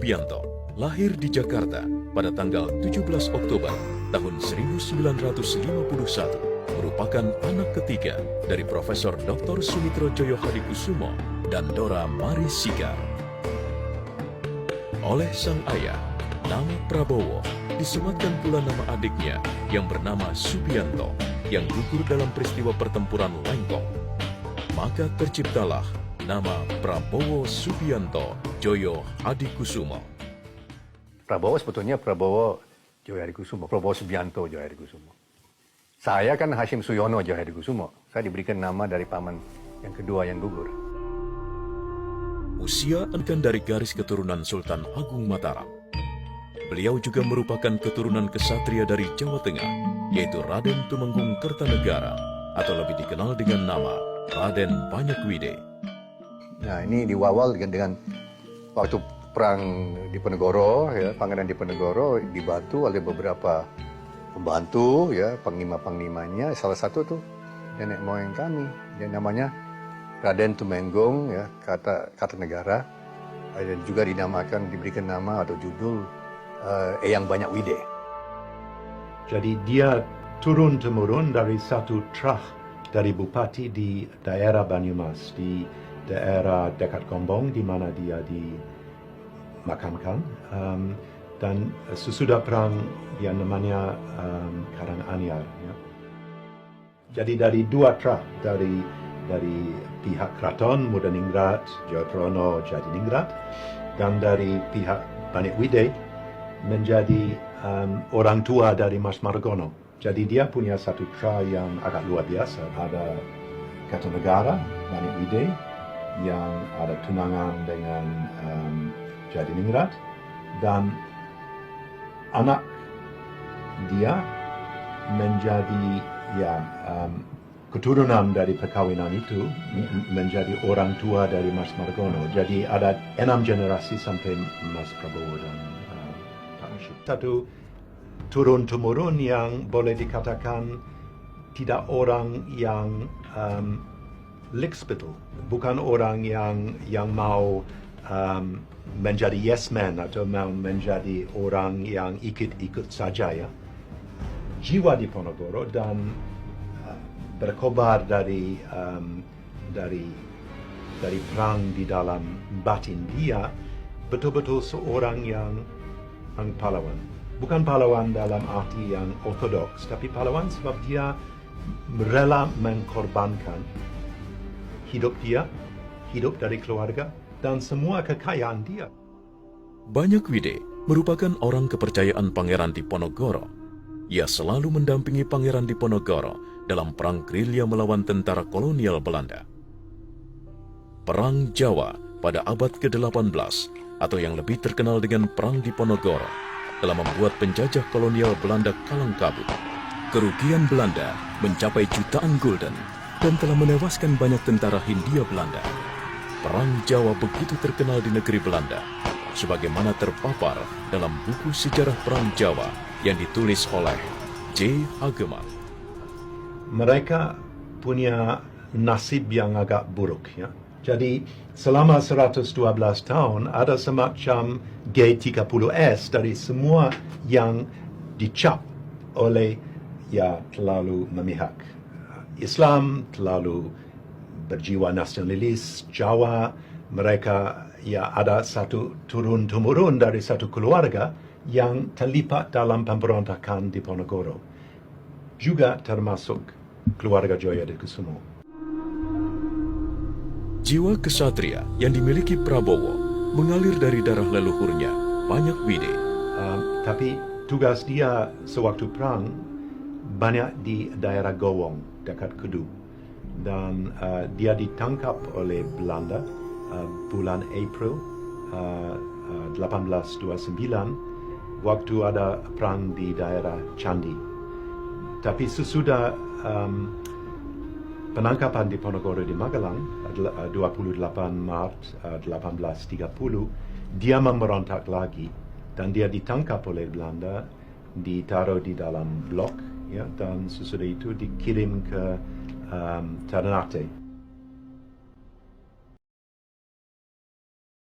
Subianto lahir di Jakarta pada tanggal 17 Oktober tahun 1951, merupakan anak ketiga dari Profesor Dr. Sumitro Joyo Hadikusumo dan Dora Mari Sigar. Oleh sang ayah, nama Prabowo disematkan pula nama adiknya yang bernama Subianto yang gugur dalam peristiwa pertempuran Lengkong. Maka terciptalah nama Prabowo Subianto Joyo Hadikusumo. Prabowo sebetulnya Prabowo Joyo Hadikusumo, Prabowo Subianto Joyo Hadikusumo. Saya kan Hashim Suyono Joyo Hadikusumo. Saya diberikan nama dari paman yang kedua yang gugur. Usia akan dari garis keturunan Sultan Agung Mataram. Beliau juga merupakan keturunan kesatria dari Jawa Tengah, yaitu Raden Tumenggung Kertanegara, atau lebih dikenal dengan nama Raden Banyakwide. Nah, ini diwawal dengan waktu perang Diponegoro, ya, Pangeran Diponegoro dibantu oleh beberapa pembantu, ya, panglima-panglimanya. Salah satu tuh nenek moyang kami, yang namanya Raden Tumenggung, ya, Kertanegara, dan juga diberikan nama atau judul Eyang Banyakwide. Jadi dia turun-temurun dari satu trah dari bupati di daerah Banyumas, di daerah dekat Gombong, di mana dia dimakamkan. Dan sesudah perang dia namanya Karanganyar. Ya. Jadi dari dua trah, dari pihak Keraton Mudaningrat, Jayaprono, Jadiningrat, dan dari pihak Banyakwide menjadi orang tua dari Mas Margono. Jadi dia punya satu tra yang agak luar biasa. Ada Kertanegara, Banyakwide, yang ada tunangan dengan Jadiningrat, dan anak dia menjadi keturunan dari perkawinan itu menjadi orang tua dari Mas Margono. Jadi ada 6 generasi sampai Mas Prabowo dan Pak Rashid. Satu turun-temurun yang boleh dikatakan tidak orang yang lickspittle, bukan orang yang mau menjadi yes man atau mau menjadi orang yang ikut-ikut saja, ya. Jiwa Diponegoro dan berkobar dari perang di dalam batin dia betul-betul seorang yang pahlawan. Bukan pahlawan dalam arti yang ortodoks, tapi pahlawan sebab dia rela mengkorbankan hidup dia, hidup dari keluarga, dan semua kekayaan dia. Banyakwide merupakan orang kepercayaan Pangeran Diponegoro. Ia selalu mendampingi Pangeran Diponegoro dalam perang gerilya melawan tentara kolonial Belanda. Perang Jawa pada abad ke-18 atau yang lebih terkenal dengan Perang Diponegoro telah membuat penjajah kolonial Belanda kalang kabut. Kerugian Belanda mencapai jutaan gulden dan telah menewaskan banyak tentara Hindia Belanda. Perang Jawa begitu terkenal di negeri Belanda, sebagaimana terpapar dalam buku sejarah Perang Jawa yang ditulis oleh J. Hageman. Mereka punya nasib yang agak buruk, ya. Jadi selama 112 tahun ada semacam G30S dari semua yang dicap oleh terlalu memihak Islam, terlalu berjiwa nasionalis Jawa. Mereka ada satu turun-temurun dari satu keluarga yang terlibat dalam pemberontakan Diponegoro, juga termasuk keluarga Joyo Hadikusumo. Jiwa kesatria yang dimiliki Prabowo mengalir dari darah leluhurnya, Banyakwide. Tapi tugas dia sewaktu perang banyak di daerah Gowong, dekat Kedu. Dan dia ditangkap oleh Belanda bulan April 1829 waktu ada perang di daerah Candi. Tapi sesudah penangkapan Diponegoro di Magelang 28 Maret 1830, dia memberontak lagi dan dia ditangkap oleh Belanda, ditaruh di dalam blok, ya, dan sesudah itu dikirim ke Ternate